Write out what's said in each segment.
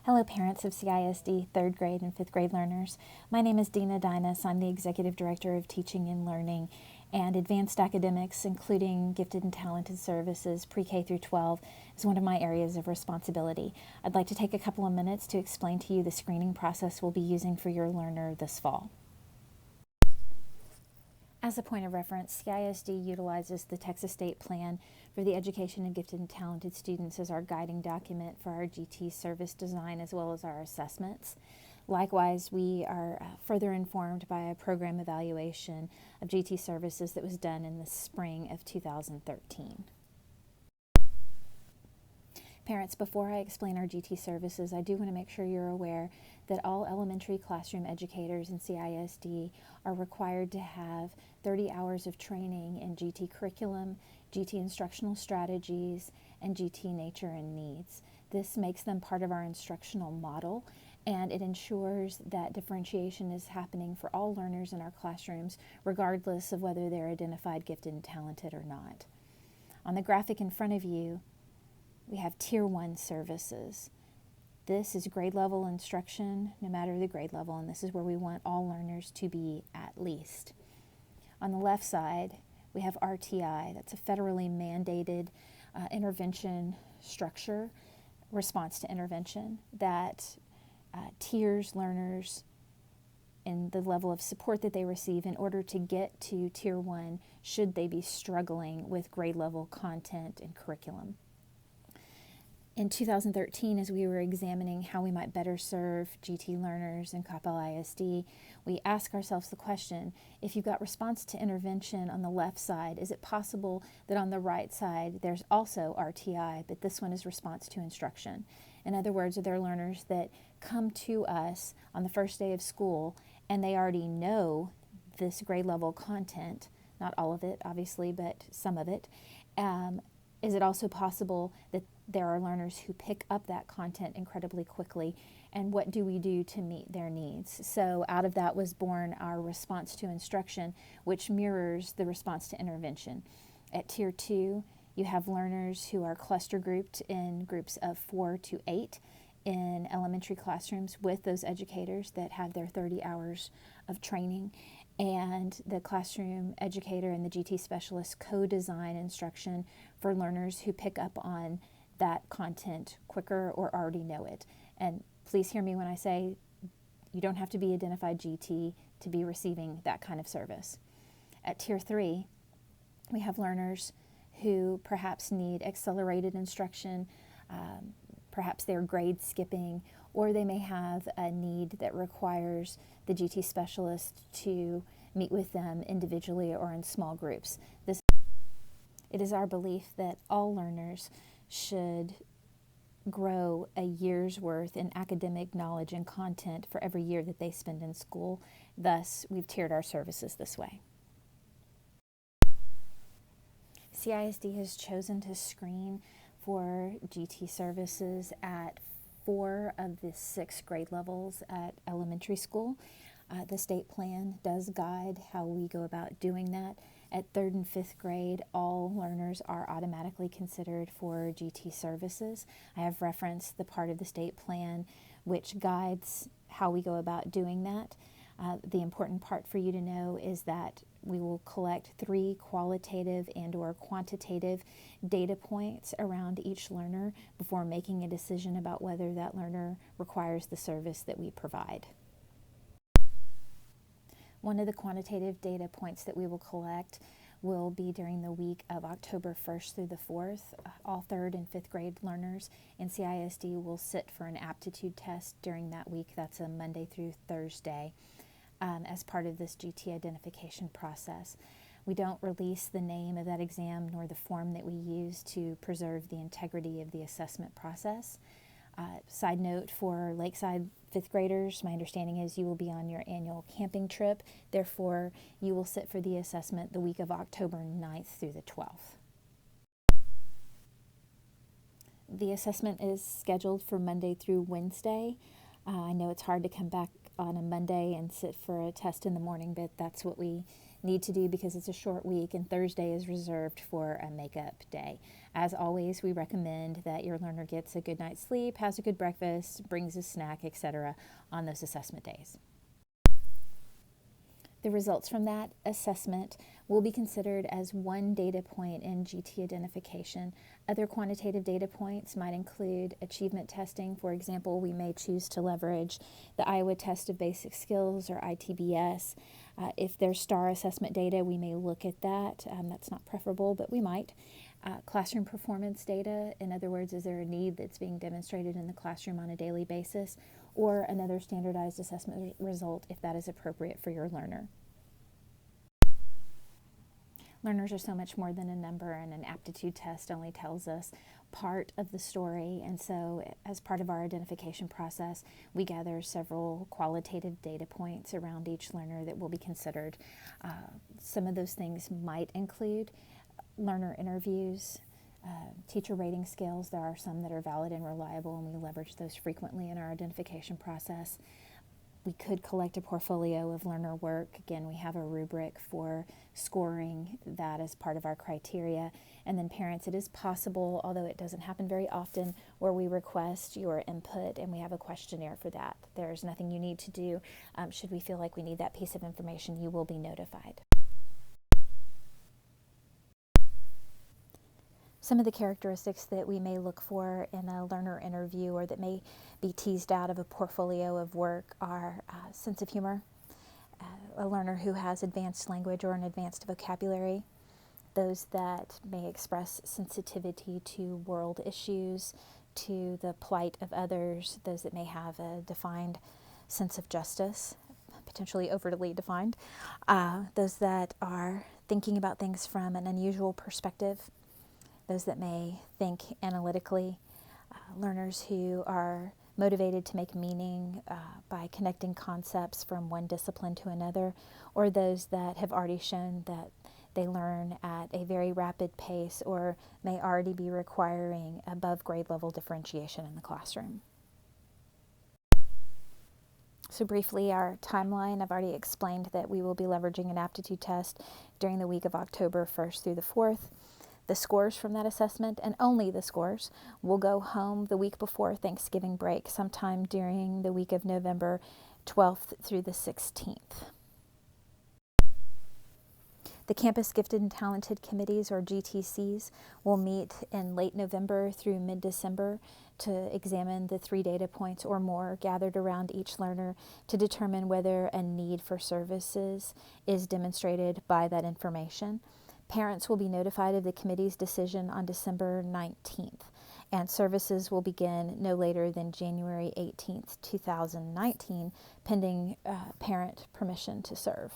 Hello parents of CISD 3rd grade and 5th grade learners. My name is Dina Dinas. I'm the Executive Director of Teaching and Learning and Advanced Academics, including Gifted and Talented Services, pre-K through 12, is one of my areas of responsibility. I'd like to take a couple of minutes to explain to you the screening process we'll be using for your learner this fall. As a point of reference, CISD utilizes the Texas State Plan for the Education of Gifted and Talented Students as our guiding document for our GT service design as well as our assessments. Likewise, we are further informed by a program evaluation of GT Services that was done in the spring of 2013. Parents, before I explain our GT services, I do want to make sure you're aware that all elementary classroom educators in CISD are required to have 30 hours of training in GT curriculum, GT instructional strategies, and GT nature and needs. This makes them part of our instructional model, and it ensures that differentiation is happening for all learners in our classrooms, regardless of whether they're identified gifted and talented or not. On the graphic in front of you, we have Tier 1 services. This is grade level instruction, no matter the grade level, and this is where we want all learners to be at least. On the left side, we have RTI. That's a federally mandated intervention structure, response to intervention, that tiers learners in the level of support that they receive in order to get to Tier 1 should they be struggling with grade level content and curriculum. In 2013, as we were examining how we might better serve GT learners in Coppell ISD, we asked ourselves the question, if you've got response to intervention on the left side, is it possible that on the right side there's also RTI, but this one is response to instruction? In other words, are there learners that come to us on the first day of school and they already know this grade level content, not all of it obviously, but some of it. Is it also possible that there are learners who pick up that content incredibly quickly, and what do we do to meet their needs? So out of that was born our response to instruction, which mirrors the response to intervention. At Tier 2, you have learners who are cluster grouped in groups of 4 to 8 in elementary classrooms with those educators that have their 30 hours of training, and the classroom educator and the GT specialist co-design instruction for learners who pick up on that content quicker or already know it. And please hear me when I say you don't have to be identified GT to be receiving that kind of service. At Tier 3, we have learners who perhaps need accelerated instruction, perhaps they're grade skipping, or they may have a need that requires the GT specialist to meet with them individually or in small groups. It is our belief that all learners should grow a year's worth in academic knowledge and content for every year that they spend in school. Thus, we've tiered our services this way. CISD has chosen to screen for GT services at 4 of the 6 grade levels at elementary school. The state plan does guide how we go about doing that. At 3rd and 5th grade, all learners are automatically considered for GT services. I have referenced the part of the state plan which guides how we go about doing that. The important part for you to know is that we will collect 3 qualitative and or quantitative data points around each learner before making a decision about whether that learner requires the service that we provide. One of the quantitative data points that we will collect will be during the week of October 1st through the 4th. All 3rd and 5th grade learners in CISD will sit for an aptitude test during that week. That's a Monday through Thursday. As part of this GT identification process. We don't release the name of that exam nor the form that we use to preserve the integrity of the assessment process. Side note for Lakeside 5th graders, my understanding is you will be on your annual camping trip. Therefore, you will sit for the assessment the week of October 9th through the 12th. The assessment is scheduled for Monday through Wednesday. I know it's hard to come back on a Monday and sit for a test in the morning, but that's what we need to do because it's a short week, and Thursday is reserved for a makeup day. As always, we recommend that your learner gets a good night's sleep, has a good breakfast, brings a snack, etc. on those assessment days. The results from that assessment will be considered as one data point in GT identification. Other quantitative data points might include achievement testing. For example, we may choose to leverage the Iowa Test of Basic Skills, or ITBS. If there's STAR assessment data, we may look at that. That's not preferable, but we might. Classroom performance data, in other words, is there a need that's being demonstrated in the classroom on a daily basis, or another standardized assessment result if that is appropriate for your learner. Learners are so much more than a number, and an aptitude test only tells us part of the story. And so as part of our identification process, we gather several qualitative data points around each learner that will be considered. Some of those things might include learner interviews, teacher rating scales. There are some that are valid and reliable, and we leverage those frequently in our identification process. We could collect a portfolio of learner work. Again, we have a rubric for scoring that as part of our criteria. And then parents, it is possible, although it doesn't happen very often, where we request your input and we have a questionnaire for that. There's nothing you need to do. Should we feel like we need that piece of information, you will be notified. Some of the characteristics that we may look for in a learner interview, or that may be teased out of a portfolio of work, are sense of humor, a learner who has advanced language or an advanced vocabulary, those that may express sensitivity to world issues, to the plight of others, those that may have a defined sense of justice, potentially overly defined, those that are thinking about things from an unusual perspective, those that may think analytically, learners who are motivated to make meaning by connecting concepts from one discipline to another, or those that have already shown that they learn at a very rapid pace or may already be requiring above grade level differentiation in the classroom. So briefly, our timeline, I've already explained that we will be leveraging an aptitude test during the week of October 1st through the 4th. The scores from that assessment, and only the scores, will go home the week before Thanksgiving break, sometime during the week of November 12th through the 16th. The Campus Gifted and Talented Committees, or GTCs, will meet in late November through mid-December to examine the 3 data points or more gathered around each learner to determine whether a need for services is demonstrated by that information. Parents will be notified of the committee's decision on December 19th, and services will begin no later than January 18th, 2019, pending parent permission to serve.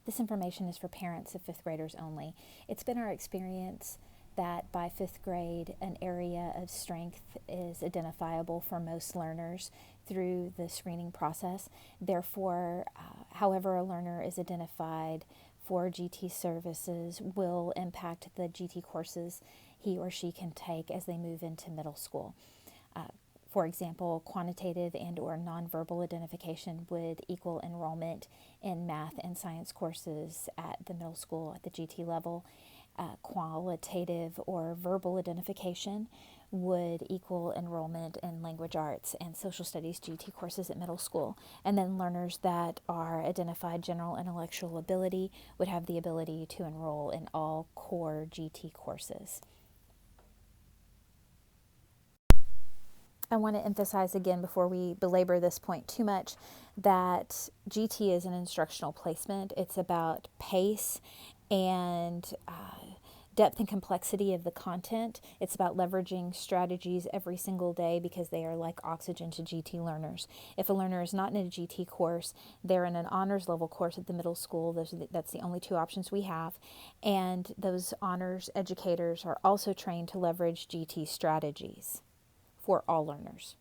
This information is for parents of 5th graders only. It's been our experience that by 5th grade, an area of strength is identifiable for most learners through the screening process. Therefore, however a learner is identified for GT services will impact the GT courses he or she can take as they move into middle school. For example, quantitative and or nonverbal identification would equal enrollment in math and science courses at the middle school at the GT level. Qualitative or verbal identification would equal enrollment in language arts and social studies GT courses at middle school. And then learners that are identified general intellectual ability would have the ability to enroll in all core GT courses. I want to emphasize again, before we belabor this point too much, that GT is an instructional placement. It's about pace and depth and complexity of the content. It's about leveraging strategies every single day because they are like oxygen to GT learners. If a learner is not in a GT course, they're in an honors level course at the middle school. That's the only 2 options we have. And those honors educators are also trained to leverage GT strategies for all learners.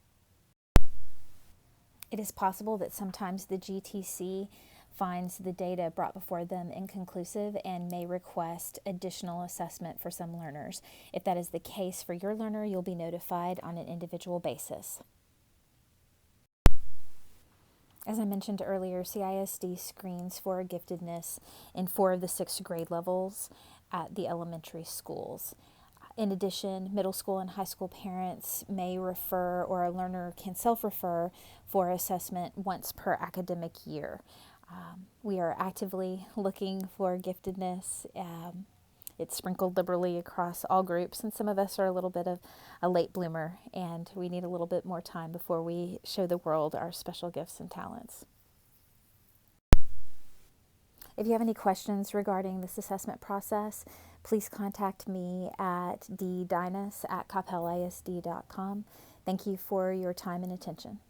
It is possible that sometimes the GTC finds the data brought before them inconclusive and may request additional assessment for some learners. If that is the case for your learner, you'll be notified on an individual basis. As I mentioned earlier, CISD screens for giftedness in 4 of the 6 grade levels at the elementary schools. In addition, middle school and high school parents may refer, or a learner can self-refer for assessment once per academic year. We are actively looking for giftedness. It's sprinkled liberally across all groups, and some of us are a little bit of a late bloomer, and we need a little bit more time before we show the world our special gifts and talents. If you have any questions regarding this assessment process, please contact me at ddinus@coppellisd.com. Thank you for your time and attention.